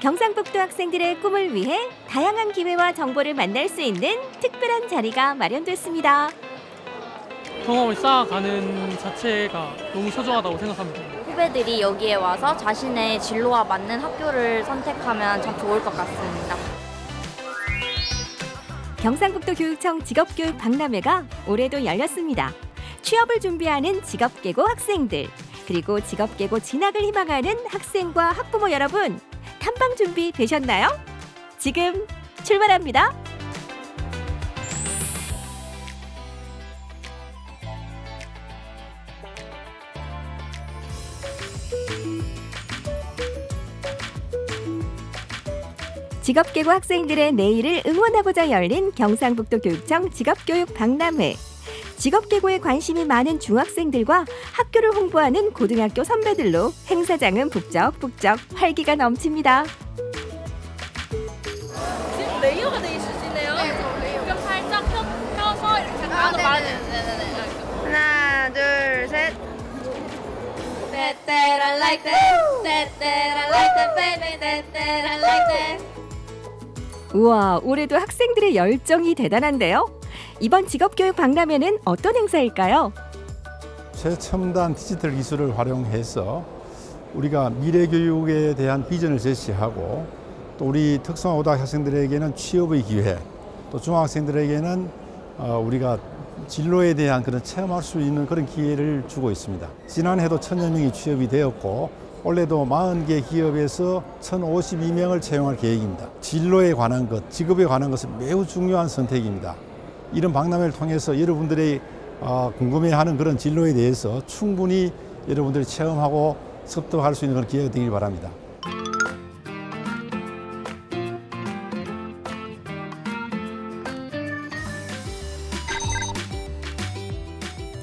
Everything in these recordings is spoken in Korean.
경상북도 학생들의 꿈을 위해 다양한 기회와 정보를 만날 수 있는 특별한 자리가 마련됐습니다. 경험을 쌓아가는 자체가 너무 소중하다고 생각합니다. 후배들이 여기에 와서 자신의 진로와 맞는 학교를 선택하면 참 좋을 것 같습니다. 경상북도 교육청 직업교육 박람회가 올해도 열렸습니다. 취업을 준비하는 직업계고 학생들, 그리고 직업계고 진학을 희망하는 학생과 학부모 여러분, 탐방 준비 되셨나요? 지금 출발합니다. 직업계고 학생들의 내일을 응원하고자 열린 경상북도 교육청 직업교육 박람회. 직업계고에 관심이 많은 중학생들과 학교를 홍보하는 고등학교 선배들로 행사장은 북적북적 활기가 넘칩니다. 지금 레이어가 되어 있으시네요. 네, 저 레이어. 그럼 살짝 펴서 이렇게 잠깐 말해주세요. 네네네. 하나, 둘, 셋. That I like that. That I like that, baby. That I like that. 우와, 올해도 학생들의 열정이 대단한데요. 이번 직업교육 박람회는 어떤 행사일까요? 최첨단 디지털 기술을 활용해서 우리가 미래 교육에 대한 비전을 제시하고 또 우리 특성화고등학교 학생들에게는 취업의 기회, 또 중학생들에게는 우리가 진로에 대한 그런 체험할 수 있는 그런 기회를 주고 있습니다. 지난해도 1000여 명이 취업이 되었고 올해도 40개 기업에서 1052명을 채용할 계획입니다. 진로에 관한 것, 직업에 관한 것은 매우 중요한 선택입니다. 이런 박람회를 통해서 여러분들이 궁금해하는 그런 진로에 대해서 충분히 여러분들이 체험하고 습득할 수 있는 그런 기회가 되길 바랍니다.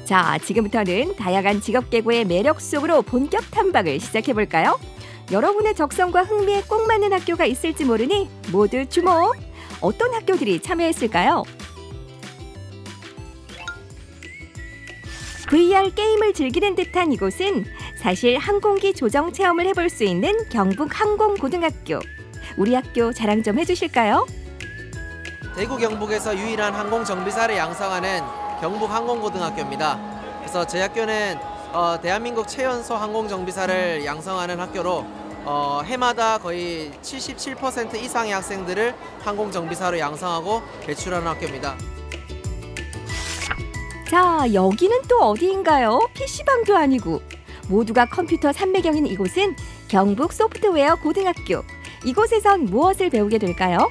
자, 지금부터는 다양한 직업계고의 매력 속으로 본격 탐방을 시작해볼까요? 여러분의 적성과 흥미에 꼭 맞는 학교가 있을지 모르니 모두 주목! 어떤 학교들이 참여했을까요? VR 게임을 즐기는 듯한 이곳은 사실 항공기 조정 체험을 해볼 수 있는 경북항공고등학교. 우리 학교 자랑 좀 해주실까요? 대구 경북에서 유일한 항공정비사를 양성하는 경북항공고등학교입니다. 그래서 제 학교는 대한민국 최연소 항공정비사를 양성하는 학교로 해마다 거의 77% 이상의 학생들을 항공정비사로 양성하고 배출하는 학교입니다. 자, 여기는 또 어디인가요? PC방도 아니고. 모두가 컴퓨터 삼매경인 이곳은 경북 소프트웨어 고등학교. 이곳에선 무엇을 배우게 될까요?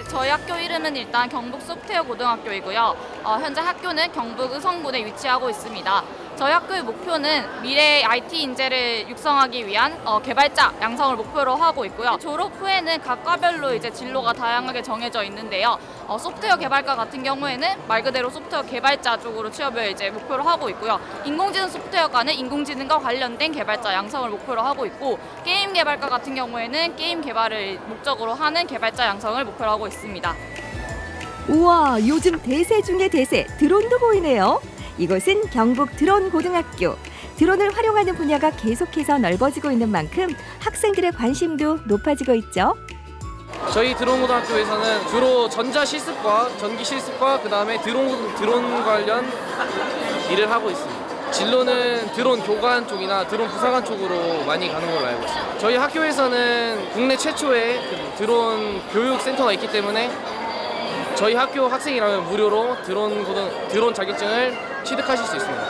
저희 학교 이름은 일단 경북 소프트웨어 고등학교이고요. 현재 학교는 경북 의성군에 위치하고 있습니다. 저희 학교의 목표는 미래 IT 인재를 육성하기 위한 개발자 양성을 목표로 하고 있고요. 졸업 후에는 각 과별로 이제 진로가 다양하게 정해져 있는데요. 소프트웨어 개발과 같은 경우에는 말 그대로 소프트웨어 개발자 쪽으로 취업을 이제 목표로 하고 있고요. 인공지능 소프트웨어과는 인공지능과 관련된 개발자 양성을 목표로 하고 있고, 게임 개발과 같은 경우에는 게임 개발을 목적으로 하는 개발자 양성을 목표로 하고 있습니다. 우와, 요즘 대세 중의 대세, 드론도 보이네요. 이곳은 경북 드론고등학교. 드론을 활용하는 분야가 계속해서 넓어지고 있는 만큼 학생들의 관심도 높아지고 있죠. 저희 드론고등학교에서는 주로 전자실습과 전기실습과 그다음에 드론 관련 일을 하고 있습니다. 진로는 드론 교관 쪽이나 드론 부사관 쪽으로 많이 가는 걸로 알고 있습니다. 저희 학교에서는 국내 최초의 드론 교육센터가 있기 때문에 저희 학교 학생이라면 무료로 드론 자격증을 취득하실 수 있습니다.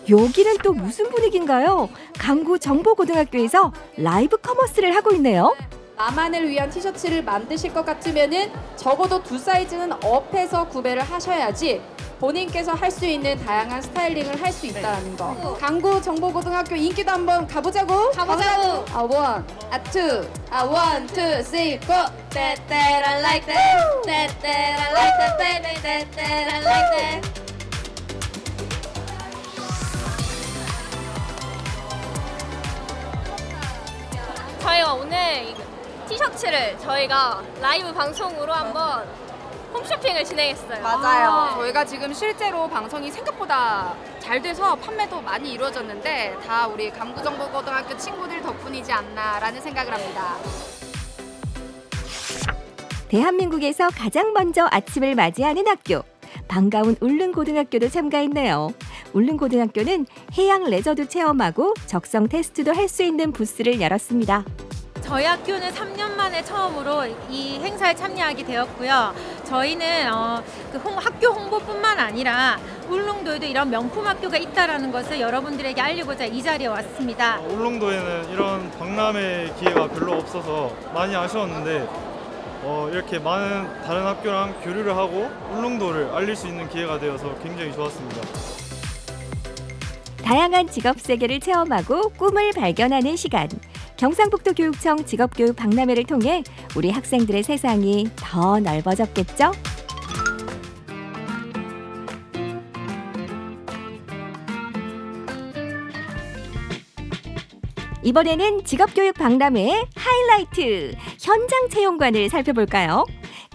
여기는 또 무슨 분위기인가요? 강구 정보고등학교에서 라이브 커머스를 하고 있네요. 나만을 위한 티셔츠를 만드실 것 같으면은 적어도 2 사이즈는 업해서 구매를 하셔야지 본인께서 할 수 있는 다양한 스타일링을 할 수 있다는 거. 강구 정보고등학교 인기도 한번 가보자고. 가보자고. one, two, one, two, three, go. That I like that. That I like that, baby. That I like that. 저희가 오늘 티셔츠를 저희가 라이브 방송으로 한번 홈쇼핑을 진행했어요. 맞아요. 저희가 지금 실제로 방송이 생각보다 잘 돼서 판매도 많이 이루어졌는데 다 우리 강구정보고등학교 친구들 덕분이지 않나라는 생각을 합니다. 대한민국에서 가장 먼저 아침을 맞이하는 학교. 반가운 울릉고등학교도 참가했네요. 울릉고등학교는 해양 레저도 체험하고 적성 테스트도 할 수 있는 부스를 열었습니다. 저희 학교는 3년 만에 처음으로 이 행사에 참여하게 되었고요. 저희는 학교 홍보뿐만 아니라 울릉도에도 이런 명품 학교가 있다는 것을 여러분들에게 알리고자 이 자리에 왔습니다. 울릉도에는 이런 박람회 기회가 별로 없어서 많이 아쉬웠는데 이렇게 많은 다른 학교랑 교류를 하고 울릉도를 알릴 수 있는 기회가 되어서 굉장히 좋았습니다. 다양한 직업 세계를 체험하고 꿈을 발견하는 시간. 경상북도 교육청 직업교육 박람회를 통해 우리 학생들의 세상이 더 넓어졌겠죠? 이번에는 직업교육 박람회의 하이라이트, 현장 채용관을 살펴볼까요?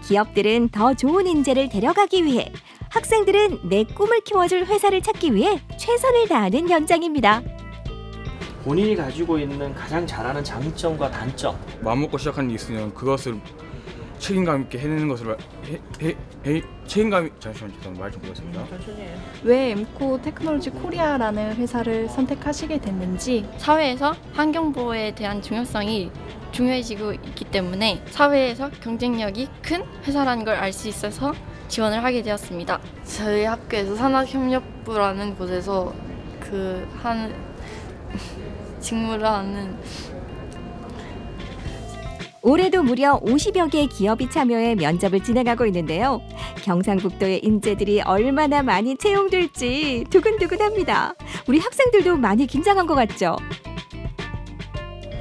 기업들은 더 좋은 인재를 데려가기 위해, 학생들은 내 꿈을 키워줄 회사를 찾기 위해 최선을 다하는 현장입니다. 본인이 가지고 있는 가장 잘하는 장점과 단점. 마음먹고 시작한 게 있으면 그것을 책임감 있게 해내는 것을 책임감이 잠시만요. 말 좀 보겠습니다. 왜 엠코 테크놀로지 코리아라는 회사를 선택하시게 됐는지. 사회에서 환경보호에 대한 중요성이 중요해지고 있기 때문에 사회에서 경쟁력이 큰 회사라는 걸 알 수 있어서 지원을 하게 되었습니다. 저희 학교에서 산학협력부라는 곳에서 직무를 하는. 올해도 무려 50여 개의 기업이 참여해 면접을 진행하고 있는데요. 경상북도의 인재들이 얼마나 많이 채용될지 두근두근합니다. 우리 학생들도 많이 긴장한 것 같죠?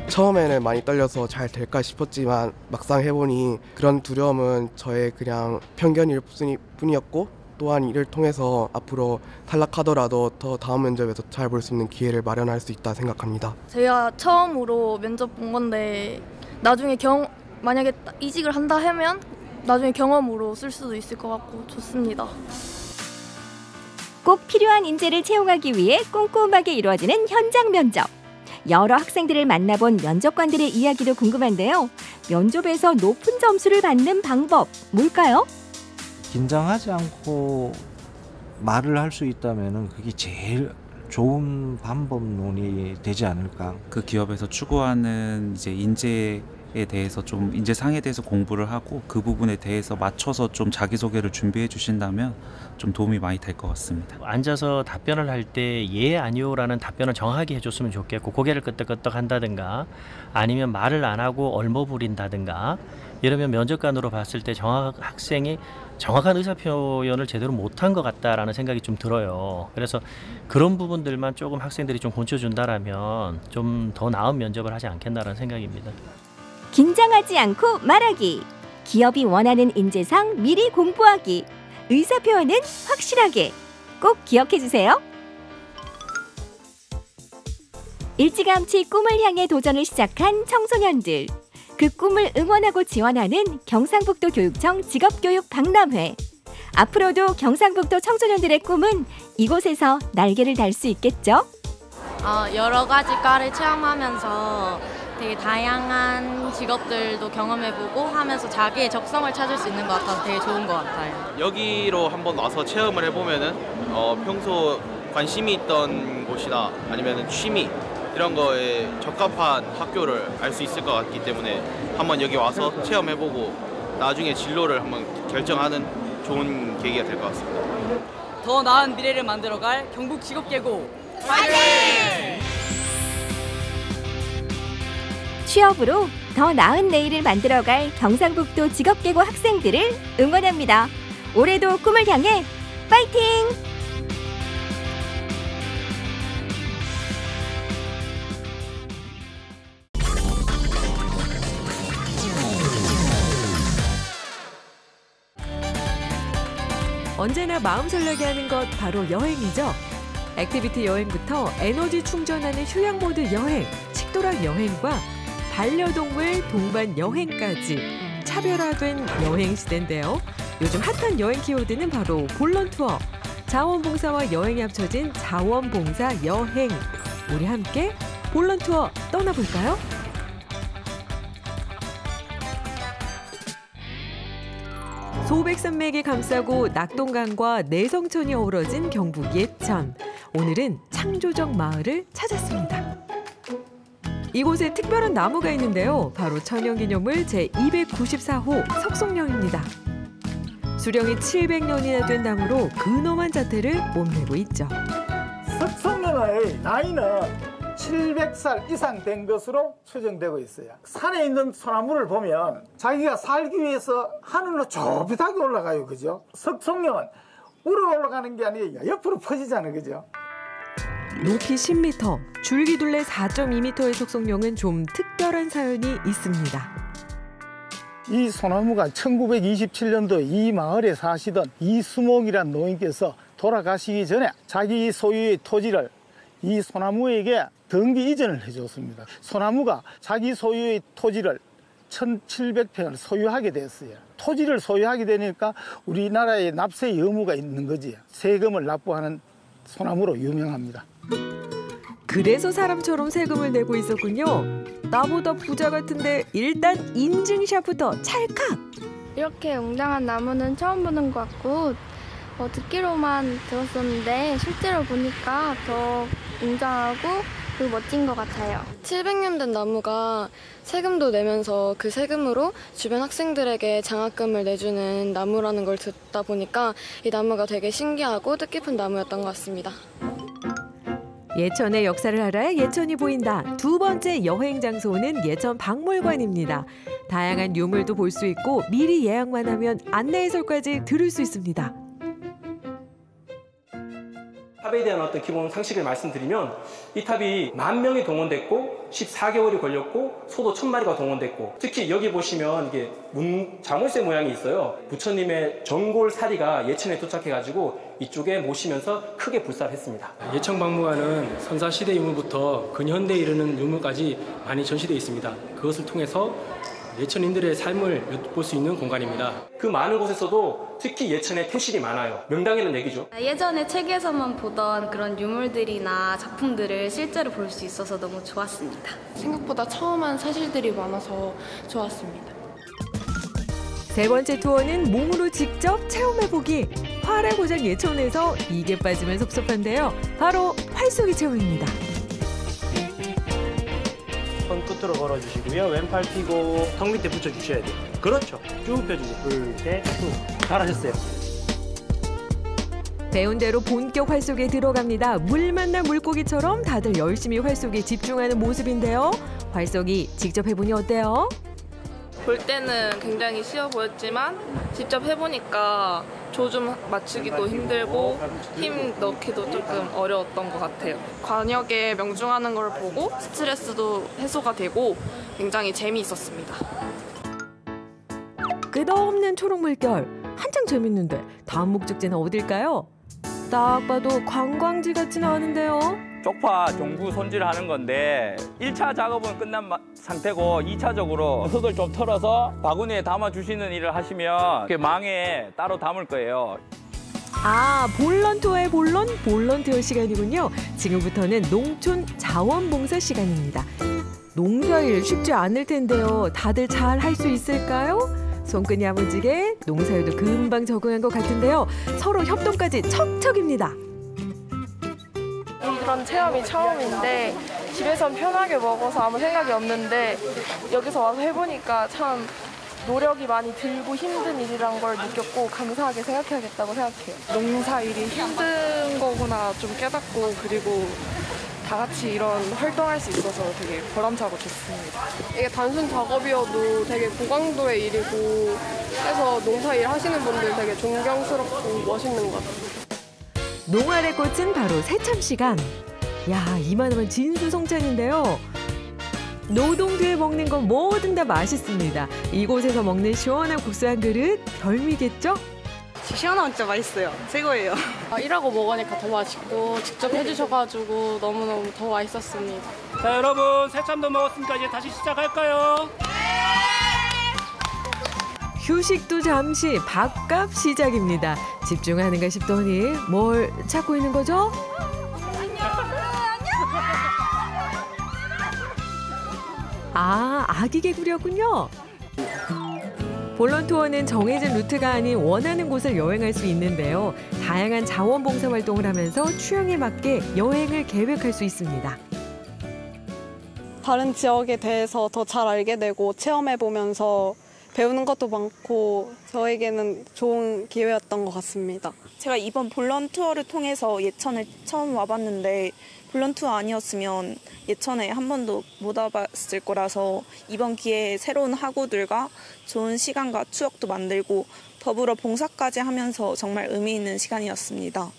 처음에는 많이 떨려서 잘 될까 싶었지만 막상 해보니 그런 두려움은 저의 그냥 편견일 뿐이었고, 또한 이를 통해서 앞으로 탈락하더라도 더 다음 면접에서 잘 볼 수 있는 기회를 마련할 수 있다 생각합니다. 제가 처음으로 면접 본 건데 나중에 만약에 이직을 한다 하면 나중에 경험으로 쓸 수도 있을 것 같고 좋습니다. 꼭 필요한 인재를 채용하기 위해 꼼꼼하게 이루어지는 현장 면접. 여러 학생들을 만나본 면접관들의 이야기도 궁금한데요. 면접에서 높은 점수를 받는 방법 뭘까요? 긴장하지 않고 말을 할 수 있다면 그게 제일 좋은 방법론이 되지 않을까. 그 기업에서 추구하는 이제 인재에 대해서 좀 인재상에 대해서 공부를 하고 그 부분에 대해서 맞춰서 좀 자기소개를 준비해 주신다면 좀 도움이 많이 될 것 같습니다. 앉아서 답변을 할 때 예, 아니요라는 답변을 정확하게 해줬으면 좋겠고, 고개를 끄덕끄덕 한다든가 아니면 말을 안 하고 얼머 부린다든가 이러면 면접관으로 봤을 때 학생이 정확한 의사표현을 제대로 못한 것 같다라는 생각이 좀 들어요. 그래서 그런 부분들만 조금 학생들이 좀 고쳐준다라면 좀 더 나은 면접을 하지 않겠나라는 생각입니다. 긴장하지 않고 말하기. 기업이 원하는 인재상 미리 공부하기. 의사표현은 확실하게. 꼭 기억해 주세요. 일찌감치 꿈을 향해 도전을 시작한 청소년들. 그 꿈을 응원하고 지원하는 경상북도 교육청 직업교육 박람회. 앞으로도 경상북도 청소년들의 꿈은 이곳에서 날개를 달 수 있겠죠? 여러 가지 과를 체험하면서 되게 다양한 직업들도 경험해보고 하면서 자기의 적성을 찾을 수 있는 것 같아서 되게 좋은 것 같아요. 여기로 한번 와서 체험을 해보면은 평소 관심이 있던 곳이나 아니면 취미 이런 거에 적합한 학교를 알 수 있을 것 같기 때문에 한번 여기 와서 체험해보고 나중에 진로를 한번 결정하는 좋은 계기가 될 것 같습니다. 더 나은 미래를 만들어갈 경북 직업계고 파이팅! 취업으로 더 나은 내일을 만들어갈 경상북도 직업계고 학생들을 응원합니다. 올해도 꿈을 향해 파이팅! 언제나 마음 설레게 하는 것 바로 여행이죠. 액티비티 여행부터 에너지 충전하는 휴양 모드 여행, 식도락 여행과 반려동물 동반 여행까지 차별화된 여행 시대인데요. 요즘 핫한 여행 키워드는 바로 볼런투어. 자원봉사와 여행이 합쳐진 자원봉사 여행. 우리 함께 볼런투어 떠나볼까요? 소백산맥이 감싸고 낙동강과 내성천이 어우러진 경북 예천. 오늘은 창조적 마을을 찾았습니다. 이곳에 특별한 나무가 있는데요. 바로 천연기념물 제294호 석송령입니다. 수령이 700년이나 된 나무로 근엄한 자태를 뽐내고 있죠. 석송령의 나이는 700살 이상 된 것으로 추정되고 있어요. 산에 있는 소나무를 보면 자기가 살기 위해서 하늘로 좁빗하게 올라가요. 그죠? 석송령은 우러 올라가는 게 아니라 옆으로 퍼지잖아요. 그죠? 높이 10m, 줄기둘레 4.2m의 석송령은 좀 특별한 사연이 있습니다. 이 소나무가 1927년도 이 마을에 사시던 이수목이란 노인께서 돌아가시기 전에 자기 소유의 토지를 이 소나무에게 등기 이전을 해줬습니다. 소나무가 자기 소유의 토지를 1700평을 소유하게 됐어요. 토지를 소유하게 되니까 우리나라에 납세 의무가 있는 거지. 세금을 납부하는 소나무로 유명합니다. 그래서 사람처럼 세금을 내고 있었군요. 나보다 부자 같은데 일단 인증샷부터 찰칵! 이렇게 웅장한 나무는 처음 보는 것 같고 듣기로만 들었었는데 실제로 보니까 더 웅장하고 그리고 멋진 것 같아요. 700년 된 나무가 세금도 내면서 그 세금으로 주변 학생들에게 장학금을 내주는 나무라는 걸 듣다 보니까 이 나무가 되게 신기하고 뜻깊은 나무였던 것 같습니다. 예천의 역사를 알아야 예천이 보인다. 두 번째 여행 장소는 예천 박물관입니다. 다양한 유물도 볼 수 있고 미리 예약만 하면 안내 해설까지 들을 수 있습니다. 탑에 대한 어떤 기본 상식을 말씀드리면 이 탑이 10,000명이 동원됐고 14개월이 걸렸고 소도 1000마리가 동원됐고 특히 여기 보시면 이게 자물쇠 모양이 있어요. 부처님의 전골사리가 예천에 도착해가지고 이쪽에 모시면서 크게 불사를 했습니다. 예천박물관은 선사시대 유물부터 근현대에 이르는 유물까지 많이 전시되어 있습니다. 그것을 통해서 예천인들의 삶을 엿볼 수 있는 공간입니다. 그 많은 곳에서도 특히 예천에 태실이 많아요. 명당이라는 얘기죠. 예전에 책에서만 보던 그런 유물들이나 작품들을 실제로 볼 수 있어서 너무 좋았습니다. 생각보다 처음한 사실들이 많아서 좋았습니다. 세 번째 투어는 몸으로 직접 체험해보기. 활의 고장 예천에서 이게 빠지면 섭섭한데요. 바로 활쏘기 체험입니다. 손 끝으로 걸어주시고요. 왼팔 펴고 턱 밑에 붙여주셔야 돼요. 그렇죠. 쭉 펴주고 둘, 셋, 쭉. 잘하셨어요. 배운 대로 본격 활쏘기에 들어갑니다. 물 만난 물고기처럼 다들 열심히 활쏘기에 집중하는 모습인데요. 활쏘기 직접 해보니 어때요? 볼 때는 굉장히 쉬워 보였지만 직접 해보니까 조준 맞추기도 힘들고 힘 넣기도 조금 어려웠던 것 같아요. 관역에 명중하는 걸 보고 스트레스도 해소가 되고 굉장히 재미있었습니다. 끝없는 초록 물결. 한창 재밌는데 다음 목적지는 어딜까요? 딱 봐도 관광지 같지는 않은데요. 쪽파 종구 손질하는 건데 1차 작업은 끝난 상태고 2차적으로 흙을 좀 털어서 바구니에 담아주시는 일을 하시면 그 망에 따로 담을 거예요. 아, 볼런투어의 볼런티어 시간이군요. 지금부터는 농촌 자원봉사 시간입니다. 농사일 쉽지 않을 텐데요. 다들 잘 할 수 있을까요? 손끝이 야무지게 농사일도 금방 적응한 것 같은데요. 서로 협동까지 척척입니다. 이런 체험이 처음인데 집에선 편하게 먹어서 아무 생각이 없는데 여기서 와서 해보니까 참 노력이 많이 들고 힘든 일이란 걸 느꼈고 감사하게 생각해야겠다고 생각해요. 농사일이 힘든 거구나 좀 깨닫고 그리고 다 같이 이런 활동할 수 있어서 되게 보람차고 좋습니다. 이게 단순 작업이어도 되게 고강도의 일이고 해서 농사일 하시는 분들 되게 존경스럽고 멋있는 것 같아요. 농활의 꽃은 바로 새참 시간. 야, 이만하면 진수성찬인데요. 노동 뒤에 먹는 건 뭐든 다 맛있습니다. 이곳에서 먹는 시원한 국수 한 그릇 별미겠죠? 시원하면 진짜 맛있어요. 최고예요. 일하고 먹으니까 더 맛있고 직접 해주셔가지고 너무너무 더 맛있었습니다. 자, 여러분 새참도 먹었으니까 이제 다시 시작할까요? 휴식도 잠시 밥값 시작입니다. 집중하는가 싶더니 뭘 찾고 있는 거죠? 아, 아기 개구리였군요. 볼런 투어는 정해진 루트가 아닌 원하는 곳을 여행할 수 있는데요. 다양한 자원봉사 활동을 하면서 취향에 맞게 여행을 계획할 수 있습니다. 다른 지역에 대해서 더 잘 알게 되고 체험해보면서 배우는 것도 많고 저에게는 좋은 기회였던 것 같습니다. 제가 이번 볼런 투어를 통해서 예천을 처음 와봤는데 볼런 투어 아니었으면 예천에 한 번도 못 와봤을 거라서 이번 기회에 새로운 학우들과 좋은 시간과 추억도 만들고 더불어 봉사까지 하면서 정말 의미 있는 시간이었습니다.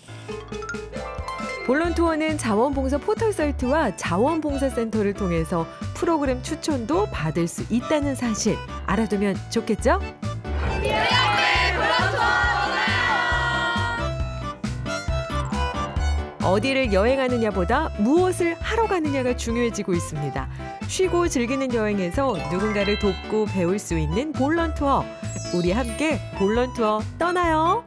볼런 투어는 자원봉사 포털 사이트와 자원봉사센터를 통해서 프로그램 추천도 받을 수 있다는 사실 알아두면 좋겠죠? 어디를 여행하느냐보다 무엇을 하러 가느냐가 중요해지고 있습니다. 쉬고 즐기는 여행에서 누군가를 돕고 배울 수 있는 볼런 투어. 우리 함께 볼런 투어 떠나요.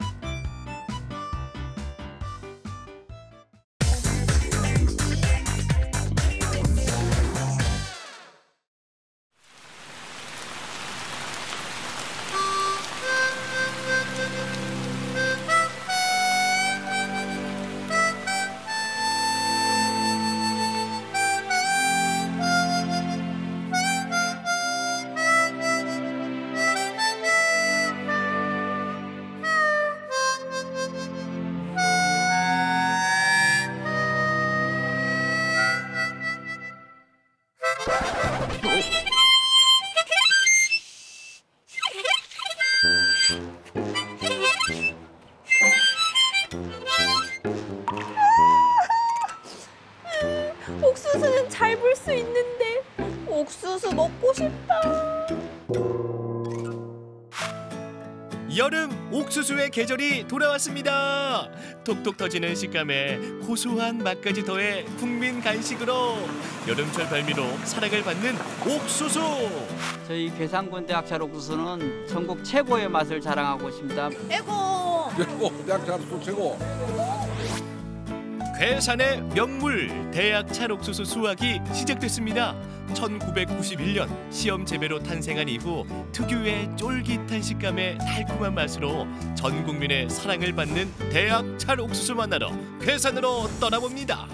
옥수수는 잘 불 수 있는데 옥수수 먹고 싶다. 여름 옥수수의 계절이 돌아왔습니다. 톡톡 터지는 식감에 고소한 맛까지 더해 국민 간식으로 여름철 별미로 사랑을 받는 옥수수. 저희 괴산군 대학찰 옥수수는 전국 최고의 맛을 자랑하고 있습니다. 최고! 대학찰 옥수수 최고! 괴산의 명물 대학찰 옥수수 수확이 시작됐습니다. 1991년 시험 재배로 탄생한 이후 특유의 쫄깃한 식감에 달콤한 맛으로 전 국민의 사랑을 받는 대학찰 옥수수 만나러 괴산으로 떠나봅니다.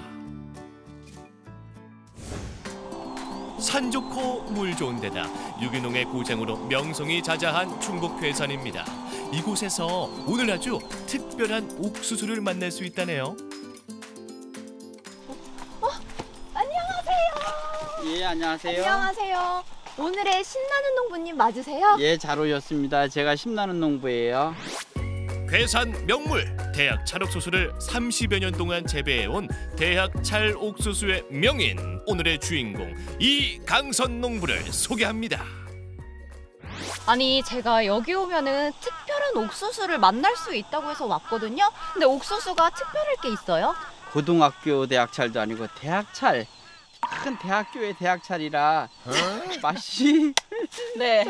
산 좋고 물 좋은 데다 유기농의 고장으로 명성이 자자한 충북 괴산입니다. 이곳에서 오늘 아주 특별한 옥수수를 만날 수 있다네요. 예, 안녕하세요. 안녕하세요. 오늘의 신나는 농부님 맞으세요? 예, 잘 오셨습니다. 제가 신나는 농부예요. 괴산 명물 대학찰 옥수수를 30여 년 동안 재배해온 대학찰 옥수수의 명인, 오늘의 주인공 이강선 농부를 소개합니다. 아니, 제가 여기 오면은 특별한 옥수수를 만날 수 있다고 해서 왔거든요. 근데 옥수수가 특별할 게 있어요? 고등학교 대학찰도 아니고 대학찰. 큰 대학교의 대학찰이라 맛이 네.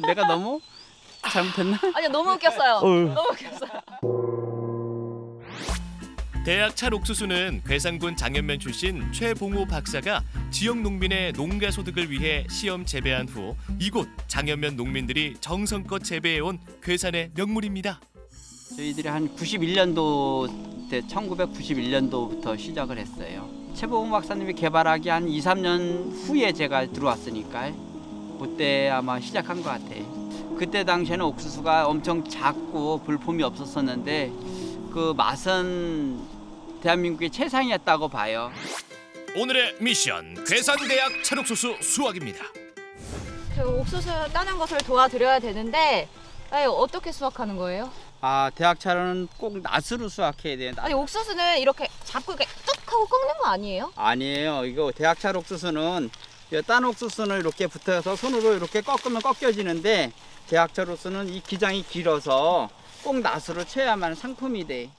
내가 너무 잘못했나? 아니요, 너무 웃겼어요. 너무 웃겼어요. 대학찰 옥수수는 괴산군 장현면 출신 최봉호 박사가 지역 농민의 농가 소득을 위해 시험 재배한 후 이곳 장현면 농민들이 정성껏 재배해온 괴산의 명물입니다. 저희들이 한 91년도 때 1991년도부터 시작을 했어요. 최봉호 박사님이 개발하기 한 2, 3년 후에 제가 들어왔으니까 그때 아마 시작한 것 같아요. 그때 당시에는 옥수수가 엄청 작고 볼품이 없었었는데 그 맛은 대한민국의 최상이었다고 봐요. 오늘의 미션 괴산대학 찰옥수수 수확입니다. 그 옥수수 따는 것을 도와드려야 되는데 어떻게 수확하는 거예요? 대학찰은 꼭 낫으로 수확해야 돼요. 아니, 옥수수는 이렇게 잡고 이렇게 뚝 하고 꺾는 거 아니에요? 아니에요. 이거 대학찰 옥수수는 딴 옥수수는 이렇게 붙어서 손으로 이렇게 꺾으면 꺾여지는데 대학찰 옥수수는 이 기장이 길어서 꼭 낫으로 쳐야만 상품이 돼.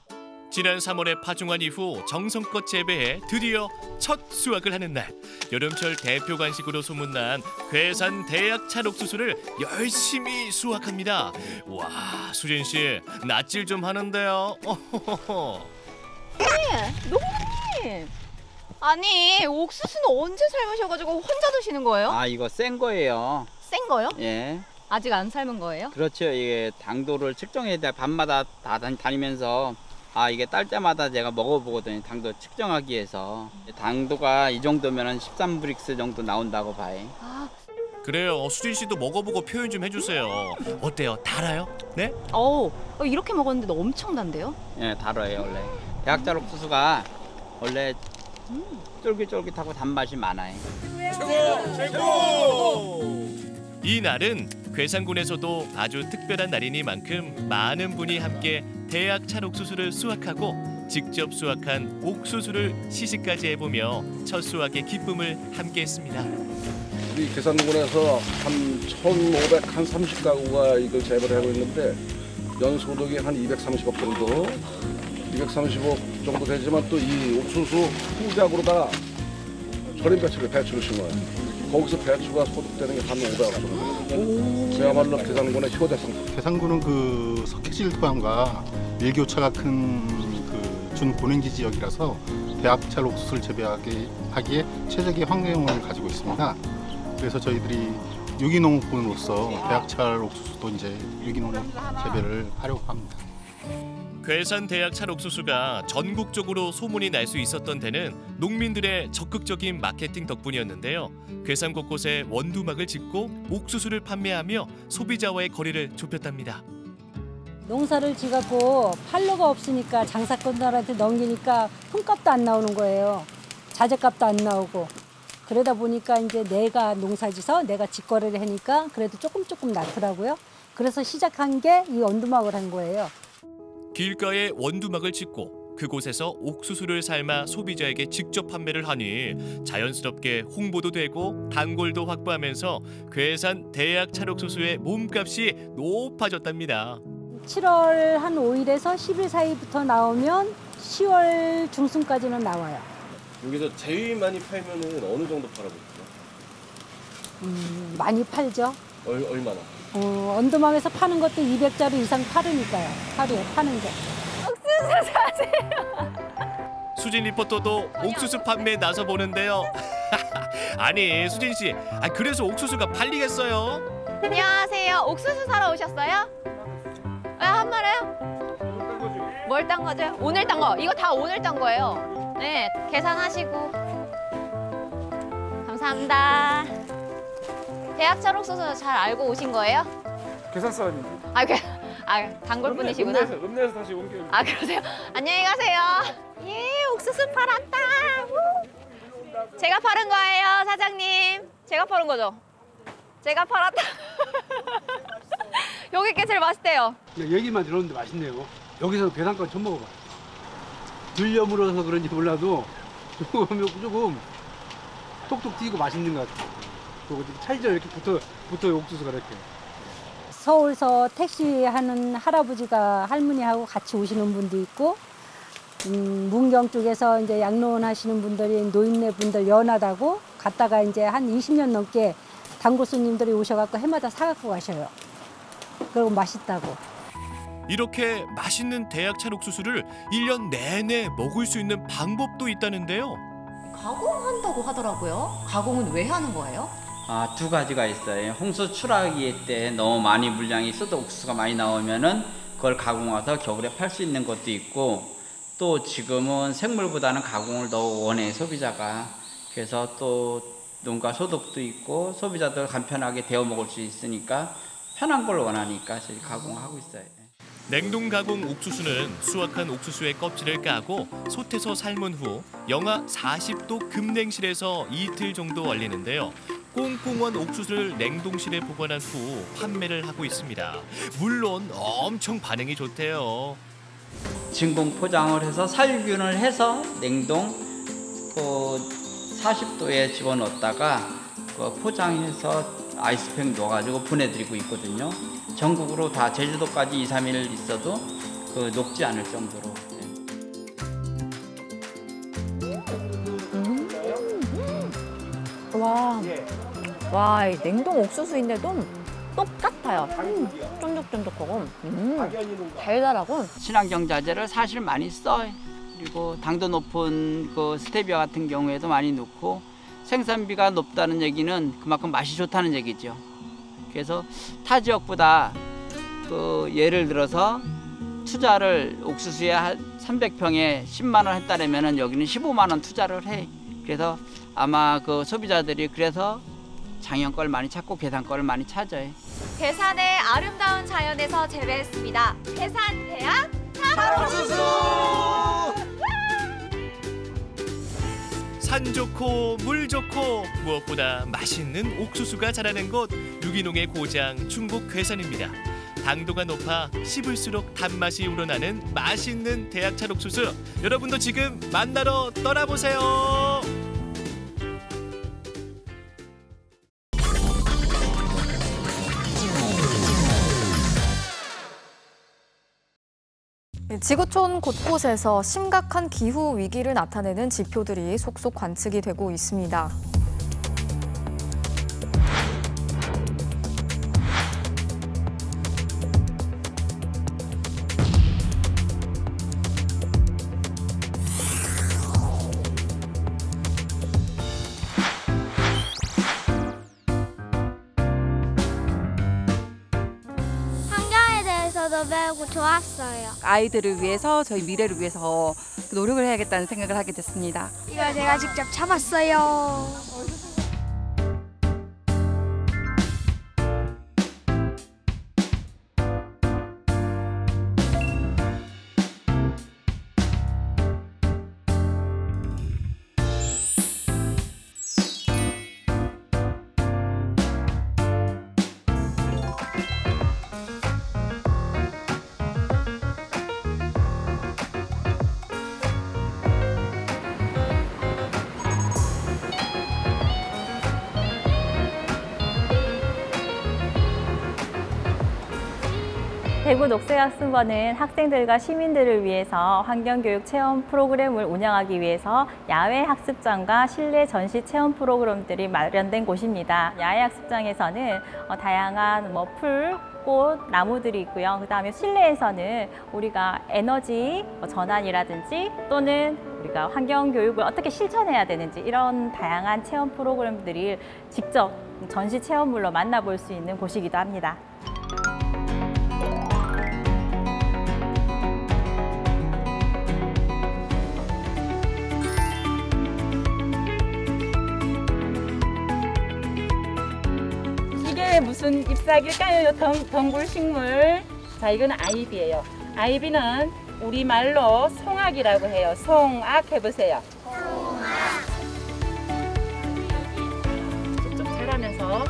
지난 3월에 파종한 이후 정성껏 재배해 드디어 첫 수확을 하는 날. 여름철 대표 간식으로 소문난 괴산 대학 찰옥수수를 열심히 수확합니다. 와, 수진 씨 낯질 좀 하는데요. 농부님! 아니, 옥수수는 언제 삶으셔가지고 혼자 드시는 거예요? 아, 이거 센 거예요. 센 거요? 예. 아직 안 삶은 거예요? 그렇죠. 이게 당도를 측정해야 돼. 밤마다 다 다니면서 이게 딸 때마다 제가 먹어보거든요. 당도 측정하기 위해서. 당도가 이 정도면 13브릭스 정도 나온다고 봐요. 그래요. 수진 씨도 먹어보고 표현 좀 해주세요. 어때요? 달아요? 네? 이렇게 먹었는데 엄청 단데요? 예, 달아요 원래. 대학잘 옥수수가 원래 쫄깃쫄깃하고 단맛이 많아요. 최고! 이 날은 괴산군에서도 아주 특별한 날이니만큼 많은 분이 함께 대학 찰옥수수를 수확하고 직접 수확한 옥수수를 시식까지 해보며 첫 수확의 기쁨을 함께했습니다. 우리 괴산군에서 한 1,530가구가 이걸 재배를 하고 있는데 연소득이 한 230억 정도, 230억 정도 되지만 또 이 옥수수 후작으로다가 절임 배추를 심어요. 거기서 배추가 소득되는 게 한 500억 정도. 그야말로 괴산군의 효대성. 괴산군은 그 석회질토양과 일교차가 큰 그 준고랭지 지역이라서 대학찰 옥수수를 재배하기에 최적의 환경을 가지고 있습니다. 그래서 저희들이 유기농업군으로서 대학찰 옥수수도 이제 유기농 재배를 하려고 합니다. 괴산 대학 찰옥수수가 전국적으로 소문이 날 수 있었던 데는 농민들의 적극적인 마케팅 덕분이었는데요. 괴산 곳곳에 원두막을 짓고 옥수수를 판매하며 소비자와의 거리를 좁혔답니다. 농사를 지갖고 팔로가 없으니까 장사꾼들한테 넘기니까 품값도 안 나오는 거예요. 자재값도 안 나오고. 그러다 보니까 이제 내가 농사지서 내가 직거래를 하니까 그래도 조금 낫더라고요. 그래서 시작한 게 이 원두막을 한 거예요. 길가에 원두막을 짓고 그곳에서 옥수수를 삶아 소비자에게 직접 판매를 하니 자연스럽게 홍보도 되고 단골도 확보하면서 괴산 대학 찰옥수수의 몸값이 높아졌답니다. 7월 한 5일에서 10일 사이부터 나오면 10월 중순까지는 나와요. 여기서 제일 많이 팔면은 어느 정도 팔아볼까요? 많이 팔죠. 얼마나? 원두막에서 파는 것도 200자루 이상 팔으니까요. 하루에 파는 게. 옥수수 사세요. 수진 리포터도 옥수수 판매에 나서 보는데요. 아니 수진 씨, 그래서 옥수수가 팔리겠어요? 안녕하세요. 옥수수 사러 오셨어요? 한 마리요? 뭘 딴 거죠? 오늘 딴 거. 이거 다 오늘 딴 거예요. 네, 계산하시고. 감사합니다. 대학 찰옥수수 잘 알고 오신 거예요? 괴산 사람입니다. 단골분이시구나. 읍내에서 다시 옮겨. 그러세요? 안녕히 가세요. 예, 옥수수 팔았다. 제가 팔은 거예요, 사장님. 제가 팔은 거죠? 제가 팔았다. 여기 게 제일 맛있대요. 여기만 들어오는데 맛있네요. 여기서 괴산까지 처음 먹어봐요. 들려물어서 그런지 몰라도 조금 톡톡 튀고 맛있는 것 같아요. 그리고 차이죠, 이렇게 붙어요, 옥수수가 이렇게. 서울서 택시 하는 할아버지가 할머니하고 같이 오시는 분도 있고, 문경 쪽에서 이제 양로원 하시는 분들이 노인네 분들 연하다고 갔다가 이제 한 20년 넘게 단골 손님들이 오셔갖고 해마다 사갖고 가셔요. 그리고 맛있다고. 이렇게 맛있는 대학 찰옥수수를 1년 내내 먹을 수 있는 방법도 있다는데요. 가공한다고 하더라고요. 가공은 왜 하는 거예요? 두 가지가 있어요. 홍수 출하기 때 너무 많이 물량이 있어도 옥수수가 많이 나오면은 그걸 가공해서 겨울에 팔 수 있는 것도 있고, 또 지금은 생물보다는 가공을 더 원해 소비자가. 그래서 또 농가 소득도 있고 소비자들 간편하게 데워 먹을 수 있으니까 편한 걸 원하니까 저희 가공하고 있어요. 냉동 가공 옥수수는 수확한 옥수수의 껍질을 까고 솥에서 삶은 후 영하 40도 급냉실에서 이틀 정도 얼리는데요. 꽁꽁한 옥수수를 냉동실에 보관한 후 판매를 하고 있습니다. 물론 엄청 반응이 좋대요. 진공 포장을 해서 살균을 해서 냉동 40도에 집어넣었다가 포장해서 아이스팩 넣어가지고 보내드리고 있거든요. 전국으로 다 제주도까지 2, 3일 있어도 녹지 않을 정도로. 와, 이 냉동 옥수수인데도 똑같아요. 쫀득쫀득하고 달달하고. 친환경 자재를 사실 많이 써. 그리고 당도 높은 그 스테비아 같은 경우에도 많이 넣고 생산비가 높다는 얘기는 그만큼 맛이 좋다는 얘기죠. 그래서 타 지역보다 그 예를 들어서 투자를 옥수수에 한 300평에 10만 원 했다라면은 여기는 15만 원 투자를 해. 그래서 아마 그 소비자들이 그래서 장현 걸 많이 찾고 계산 거를 많이 찾아요. 괴산의 아름다운 자연에서 재배했습니다. 괴산대학 찰옥수수! 산 좋고 물 좋고 무엇보다 맛있는 옥수수가 자라는 곳 유기농의 고장 충북 괴산입니다. 당도가 높아 씹을수록 단맛이 우러나는 맛있는 대학찰 옥수수 여러분도 지금 만나러 떠나보세요. 지구촌 곳곳에서 심각한 기후 위기를 나타내는 지표들이 속속 관측이 되고 있습니다. 저도 배우고 좋았어요. 아이들을 위해서 저희 미래를 위해서 노력을 해야겠다는 생각을 하게 됐습니다. 이거 제가 직접 잡았어요. 대구 녹색학습원은 학생들과 시민들을 위해서 환경교육 체험 프로그램을 운영하기 위해서 야외 학습장과 실내 전시 체험 프로그램들이 마련된 곳입니다. 야외 학습장에서는 다양한 풀, 꽃, 나무들이 있고요. 그다음에 실내에서는 우리가 에너지 전환이라든지 또는 우리가 환경교육을 어떻게 실천해야 되는지 이런 다양한 체험 프로그램들을 직접 전시 체험물로 만나볼 수 있는 곳이기도 합니다. 이게 무슨 잎사귀일까요? 덩굴 식물. 자, 이거는 아이비예요. 아이비는 우리말로 송악이라고 해요. 송악 해보세요. 쭉 자라면서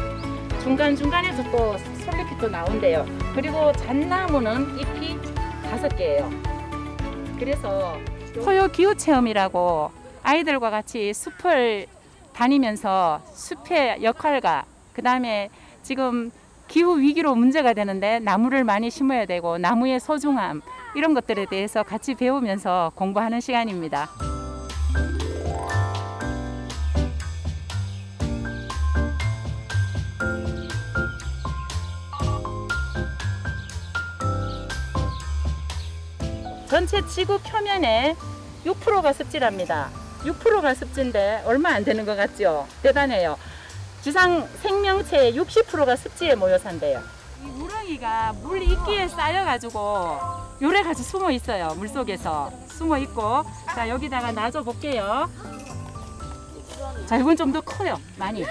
중간중간에서 또 솔잎이 또 나온대요. 그리고 잣나무는 잎이 5개예요. 그래서 토요 기후 체험이라고 아이들과 같이 숲을 다니면서 숲의 역할과 그다음에 지금 기후 위기로 문제가 되는데 나무를 많이 심어야 되고 나무의 소중함 이런 것들에 대해서 같이 배우면서 공부하는 시간입니다. 전체 지구 표면의 6%가 습지랍니다. 6%가 습지인데 얼마 안 되는 것 같죠? 대단해요. 지상 생명체의 60%가 습지에 모여 산대요. 이 우렁이가 물 이끼에 쌓여가지고 요래가지고 숨어 있어요. 물 속에서 숨어 있고. 자, 여기다가 놔줘 볼게요. 자, 이건 좀 더 커요. 많이.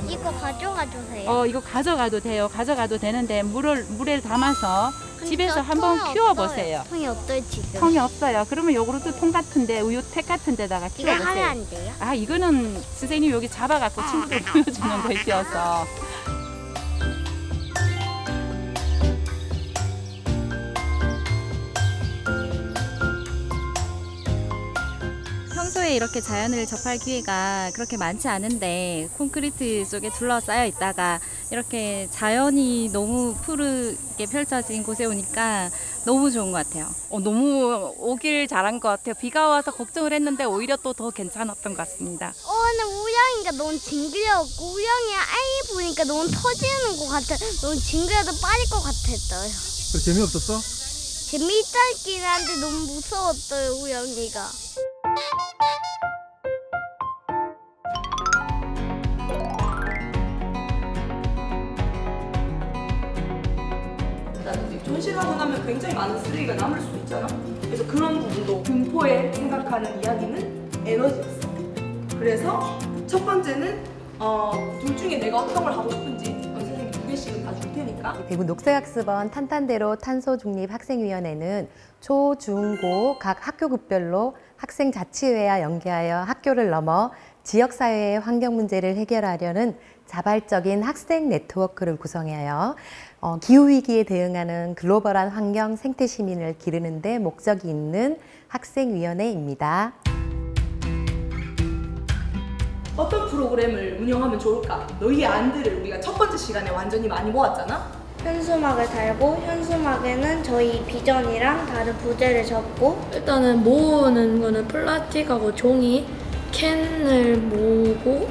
이거 가져가도 돼요? 이거 가져가도 돼요. 가져가도 되는데 물에 담아서 집에서 한번 키워보세요. 통이 없어요, 지금? 통이 없어요. 그러면 요구르트 통 같은데 우유팩 같은 데다가 키워보세요. 이거 하면 안 돼요? 아, 이거는 선생님 여기 잡아갖고 친구들 보여주는 것이어서. 평소에 이렇게 자연을 접할 기회가 그렇게 많지 않은데 콘크리트 속에 둘러싸여 있다가 이렇게 자연이 너무 푸르게 펼쳐진 곳에 오니까 너무 좋은 것 같아요. 너무 오길 잘한 것 같아요. 비가 와서 걱정을 했는데 오히려 또 더 괜찮았던 것 같습니다. 오늘 우영이가 너무 징그러웠고 우영이 아이 보니까 너무 터지는 것 같아. 너무 징그러도 빠질 것 같았어요. 그래 재미없었어? 재미있긴 한데 너무 무서웠어요, 우영이가. 전시하고 나면 굉장히 많은 쓰레기가 남을 수 있잖아. 그래서 그런 부분도 분포에 생각하는 이야기는 에너지였어. 그래서 첫 번째는 둘 중에 내가 어떤 걸 하고 싶은지 선생님이 2개씩은 다 줄 테니까. 대구 녹색학습원 탄탄대로 탄소중립학생위원회는 초, 중, 고 각 학교급별로 학생 자치회와 연계하여 학교를 넘어 지역사회의 환경 문제를 해결하려는 자발적인 학생 네트워크를 구성하여 기후위기에 대응하는 글로벌한 환경 생태 시민을 기르는 데 목적이 있는 학생위원회입니다. 어떤 프로그램을 운영하면 좋을까? 너희의 안들을 우리가 첫 번째 시간에 완전히 많이 모았잖아? 현수막을 달고 현수막에는 저희 비전이랑 다른 부제를 적고 일단은 모으는 거는 플라스틱하고 종이, 캔을 모으고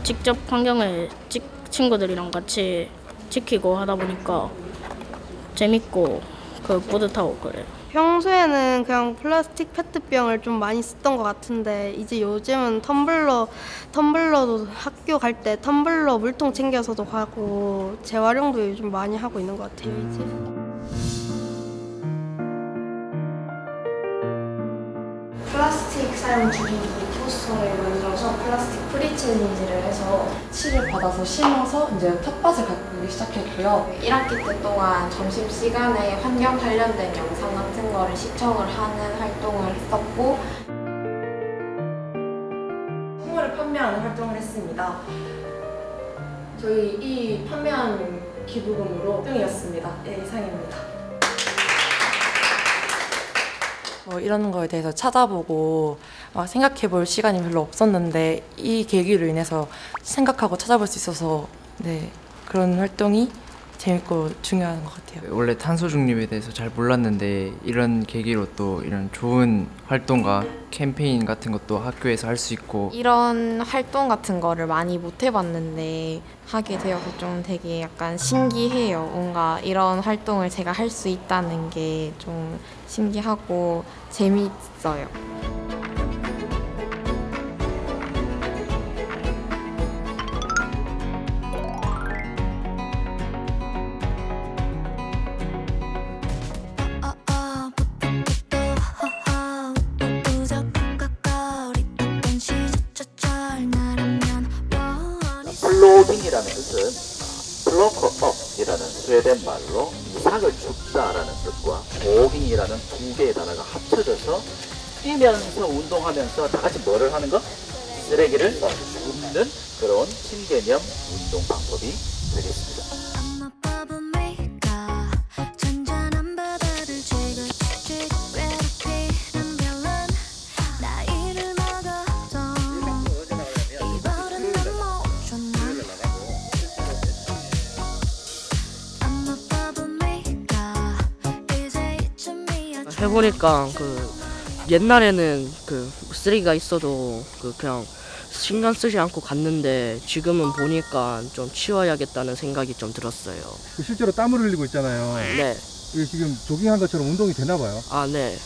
직접 환경을 친구들이랑 같이 지키고 하다 보니까 재밌고 뿌듯하고 그래요. 평소에는 그냥 플라스틱 페트병을 좀 많이 쓰던 것 같은데 이제 요즘은 텀블러도 학교 갈 때 텀블러 물통 챙겨서도 가고 재활용도 요즘 많이 하고 있는 것 같아요. 이제. 플라스틱 사용 줄이기 포스터를 만들어서 플라스틱 프리 챌린지를 해서 씨를 받아서 심어서 이제 텃밭을 가꾸기 시작했고요. 1학기 때 동안 점심시간에 환경 관련된 영상 같은 거를 시청을 하는 활동을 했었고 홍어를 판매하는 활동을 했습니다. 저희 이 판매한 기부금으로 1등이었습니다. 예, 이상입니다. 이런 거에 대해서 찾아보고 생각해 볼 시간이 별로 없었는데 이 계기로 인해서 생각하고 찾아볼 수 있어서 그런 활동이 재밌고 중요한 것 같아요. 원래 탄소 중립에 대해서 잘 몰랐는데 이런 계기로 또 이런 좋은 활동과 캠페인 같은 것도 학교에서 할 수 있고 이런 활동 같은 거를 많이 못 해봤는데 하게 되어서 좀 되게 약간 신기해요. 뭔가 이런 활동을 제가 할 수 있다는 게 좀 신기하고 재미있어요. 플로깅이라는 뜻은 플로커업이라는 스웨덴 말로 이삭을 줍다라는 뜻과 조깅이라는 두 개의 단어가 합쳐져서 뛰면서 운동하면서 다 같이 뭐를 하는 거? 쓰레기를 줍는 그런 신개념 운동 방법이 되겠습니다. 해보니까 옛날에는 쓰레기가 있어도 그냥 신경 쓰지 않고 갔는데 지금은 보니까 좀 치워야겠다는 생각이 좀 들었어요. 실제로 땀을 흘리고 있잖아요. 네. 이게 지금 조깅한 것처럼 운동이 되나 봐요. 아, 네.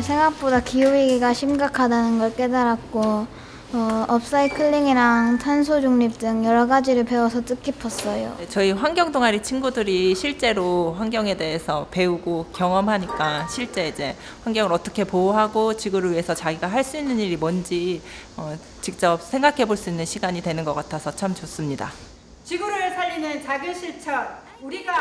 생각보다 기후위기가 심각하다는 걸 깨달았고 업사이클링이랑 탄소 중립 등 여러 가지를 배워서 뜻깊었어요. 저희 환경 동아리 친구들이 실제로 환경에 대해서 배우고 경험하니까 실제 이제 환경을 어떻게 보호하고 지구를 위해서 자기가 할 수 있는 일이 뭔지 직접 생각해 볼 수 있는 시간이 되는 것 같아서 참 좋습니다. 지구를 살리는 작은 실천 우리가